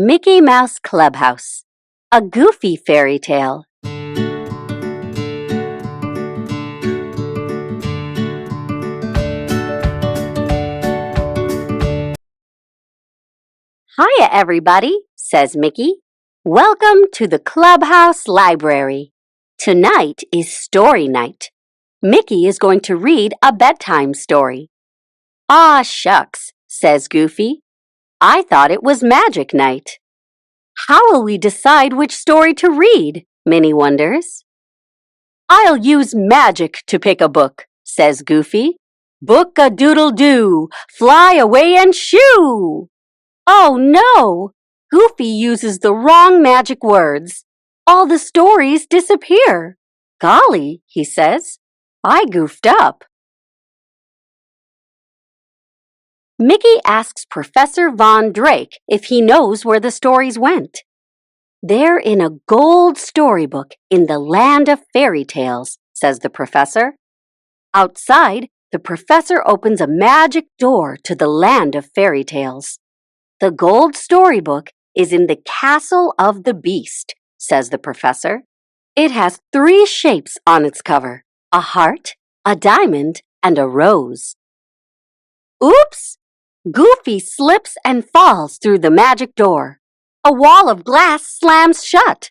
Mickey Mouse Clubhouse, a goofy fairy tale. Hiya, everybody, says Mickey. Welcome to the Clubhouse Library. Tonight is story night. Mickey is going to read a bedtime story. Ah, shucks, says Goofy. I thought it was magic night. How will we decide which story to read? Minnie wonders. I'll use magic to pick a book, says Goofy. Book-a-doodle-doo, fly away and shoo! Oh no! Goofy uses the wrong magic words. All the stories disappear. Golly, he says, I goofed up. Mickey asks Professor Von Drake if he knows where the stories went. They're in a gold storybook in the land of fairy tales, says the professor. Outside, the professor opens a magic door to the land of fairy tales. The gold storybook is in the castle of the beast, says the professor. It has 3 shapes on its cover: a heart, a diamond, and a rose. Oops! Goofy slips and falls through the magic door. A wall of glass slams shut.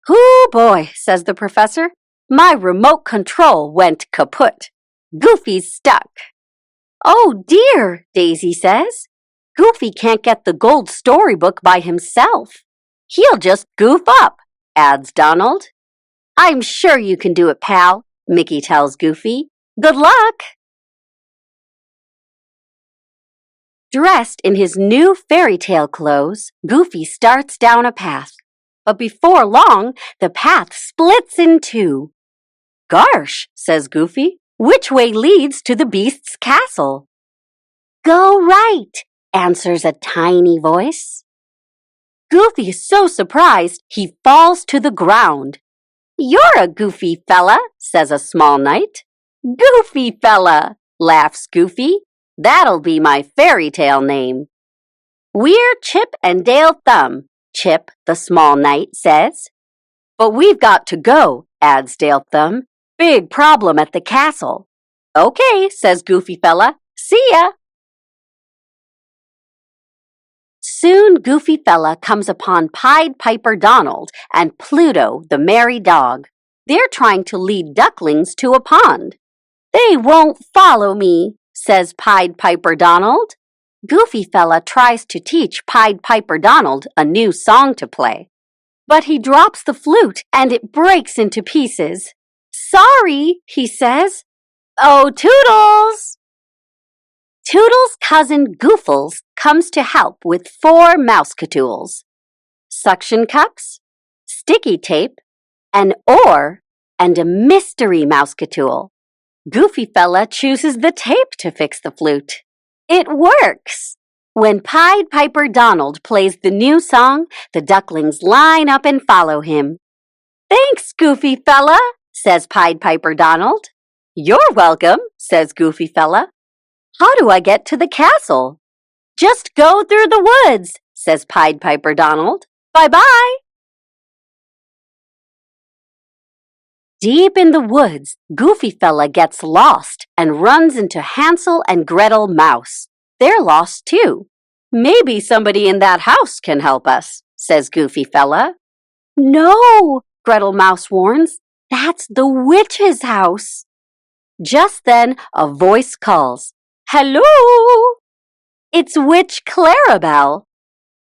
Hoo boy, says the professor. My remote control went kaput. Goofy's stuck. Oh dear, Daisy says. Goofy can't get the gold storybook by himself. He'll just goof up, adds Donald. I'm sure you can do it, pal, Mickey tells Goofy. Good luck! Dressed in his new fairy tale clothes, Goofy starts down a path. But before long, the path splits in 2. Gosh, says Goofy, which way leads to the beast's castle? Go right, answers a tiny voice. Goofy is so surprised, he falls to the ground. You're a goofy fella, says a small knight. Goofy fella, laughs Goofy. That'll be my fairy tale name. We're Chip and Dale Thumb, Chip, the small knight, says. But we've got to go, adds Dale Thumb. Big problem at the castle. Okay, says Goofy fella. See ya. Soon Goofy fella comes upon Pied Piper Donald and Pluto, the merry dog. They're trying to lead ducklings to a pond. They won't follow me, says Pied Piper Donald. Goofy fella tries to teach Pied Piper Donald a new song to play. But he drops the flute and it breaks into pieces. Sorry, he says. Oh, Toodles! Toodles' cousin Goofles comes to help with 4 mouse-catools. Suction cups, sticky tape, an oar, and a mystery mouse-catool. Goofy fella chooses the tape to fix the flute. It works! When Pied Piper Donald plays the new song, the ducklings line up and follow him. Thanks, Goofy fella, says Pied Piper Donald. You're welcome, says Goofy fella. How do I get to the castle? Just go through the woods, says Pied Piper Donald. Bye-bye! Deep in the woods, Goofy fella gets lost and runs into Hansel and Gretel Mouse. They're lost too. Maybe somebody in that house can help us, says Goofy fella. No, Gretel Mouse warns. That's the witch's house. Just then, a voice calls. Hello! It's Witch Clarabelle.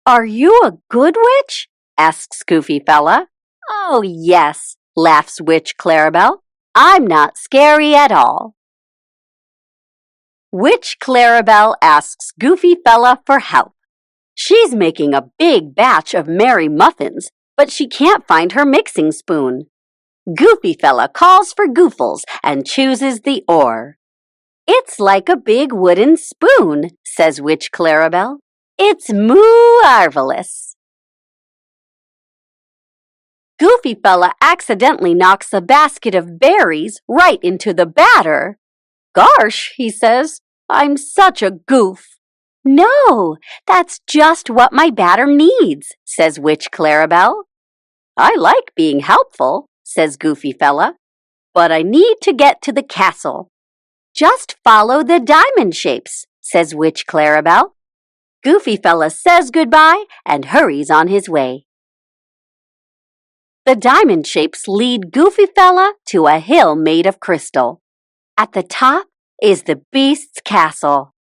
Are you a good witch? Asks Goofy fella. Oh, yes, laughs Witch Clarabelle. I'm not scary at all. Witch Clarabelle asks Goofy fella for help. She's making a big batch of merry muffins, but she can't find her mixing spoon. Goofy fella calls for Goofles and chooses the oar. It's like a big wooden spoon, says Witch Clarabelle. It's moo-arvelous. Goofy fella accidentally knocks a basket of berries right into the batter. Gosh, he says, I'm such a goof. No, that's just what my batter needs, says Witch Clarabelle. I like being helpful, says Goofy Fella, but I need to get to the castle. Just follow the diamond shapes, says Witch Clarabelle. Goofy Fella says goodbye and hurries on his way. The diamond shapes lead Goofy Fella to a hill made of crystal. At the top is the Beast's castle.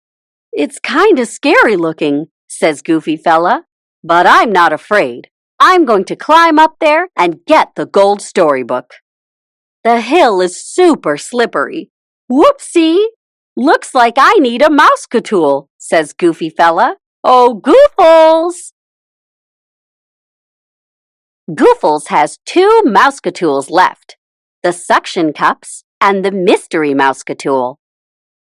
It's kinda scary looking, says Goofy Fella, but I'm not afraid. I'm going to climb up there and get the gold storybook. The hill is super slippery. Whoopsie! Looks like I need a mouse-catool, says Goofy Fella. Oh, Goofles! Goofles has 2 mouse-catools left, the suction cups and the mystery mouse-catool.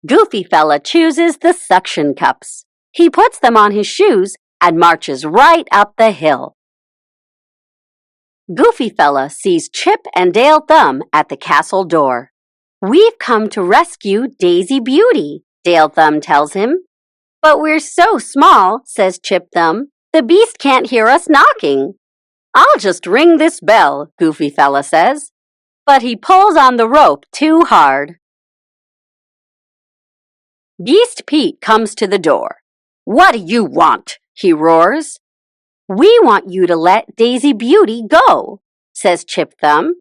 Goofy Fella chooses the suction cups. He puts them on his shoes and marches right up the hill. Goofy Fella sees Chip and Dale Thumb at the castle door. We've come to rescue Daisy Beauty, Dale Thumb tells him. But we're so small, says Chip Thumb, the beast can't hear us knocking. I'll just ring this bell, Goofy Fella says. But he pulls on the rope too hard. Beast Pete comes to the door. What do you want? He roars. We want you to let Daisy Beauty go, says Chip Thumb.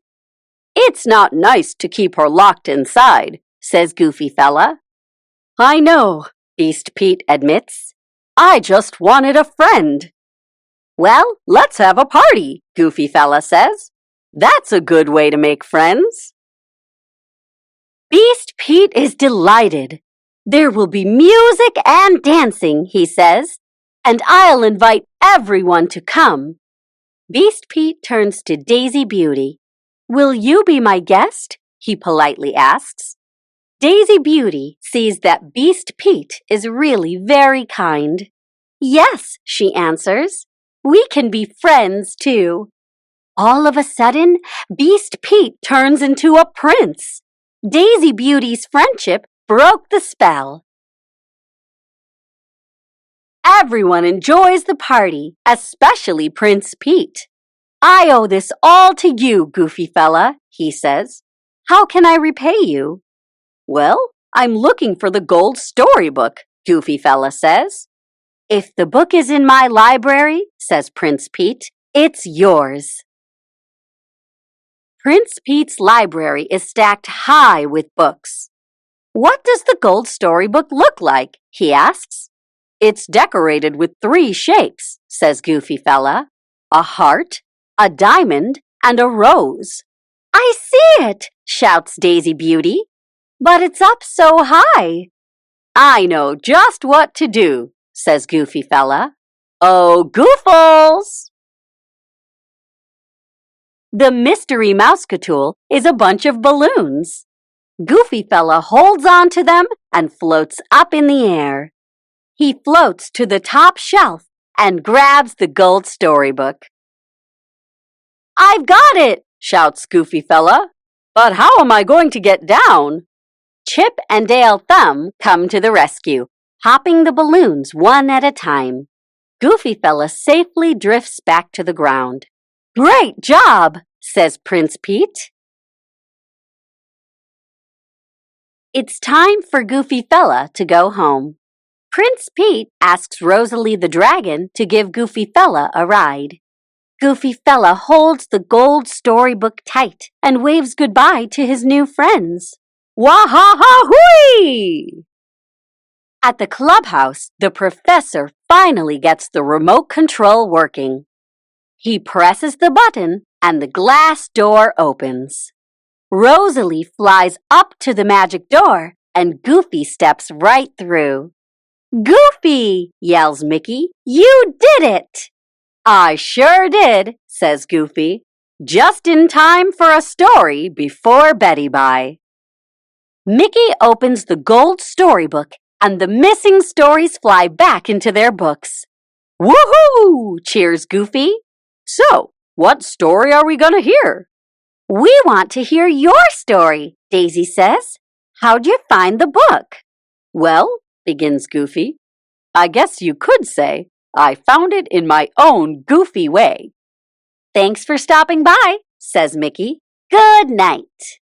It's not nice to keep her locked inside, says Goofy Fella. I know, Beast Pete admits. I just wanted a friend. Well, let's have a party, Goofy Fella says. That's a good way to make friends. Beast Pete is delighted. There will be music and dancing, he says, and I'll invite everyone to come. Beast Pete turns to Daisy Beauty. Will you be my guest? He politely asks. Daisy Beauty sees that Beast Pete is really very kind. Yes, she answers. We can be friends too. All of a sudden, Beast Pete turns into a prince. Daisy Beauty's friendship broke the spell. Everyone enjoys the party, especially Prince Pete. I owe this all to you, Goofy Fella, he says. How can I repay you? Well, I'm looking for the gold storybook, Goofy Fella says. If the book is in my library, says Prince Pete, it's yours. Prince Pete's library is stacked high with books. What does the gold storybook look like? He asks. It's decorated with 3 shapes, says Goofy Fella. A heart, a diamond, and a rose. I see it, shouts Daisy Beauty. But it's up so high. I know just what to do, says Goofy Fella. Oh, Goofles! The mystery mouse-catool is a bunch of balloons. Goofy Fella holds on to them and floats up in the air. He floats to the top shelf and grabs the gold storybook. I've got it, shouts Goofy Fella. But how am I going to get down? Chip and Dale Thumb come to the rescue, hopping the balloons one at a time. Goofy Fella safely drifts back to the ground. Great job, says Prince Pete. It's time for Goofy Fella to go home. Prince Pete asks Rosalie the dragon to give Goofy Fella a ride. Goofy Fella holds the gold storybook tight and waves goodbye to his new friends. Wah-ha-ha-hooey! At the clubhouse, the professor finally gets the remote control working. He presses the button and the glass door opens. Rosalie flies up to the magic door and Goofy steps right through. Goofy, yells Mickey, you did it! I sure did, says Goofy, just in time for a story before Betty Bye. Mickey opens the gold storybook and the missing stories fly back into their books. Woohoo! Cheers Goofy. So, what story are we going to hear? We want to hear your story, Daisy says. How'd you find the book? Well, begins Goofy, I guess you could say, I found it in my own goofy way. Thanks for stopping by, says Mickey. Good night.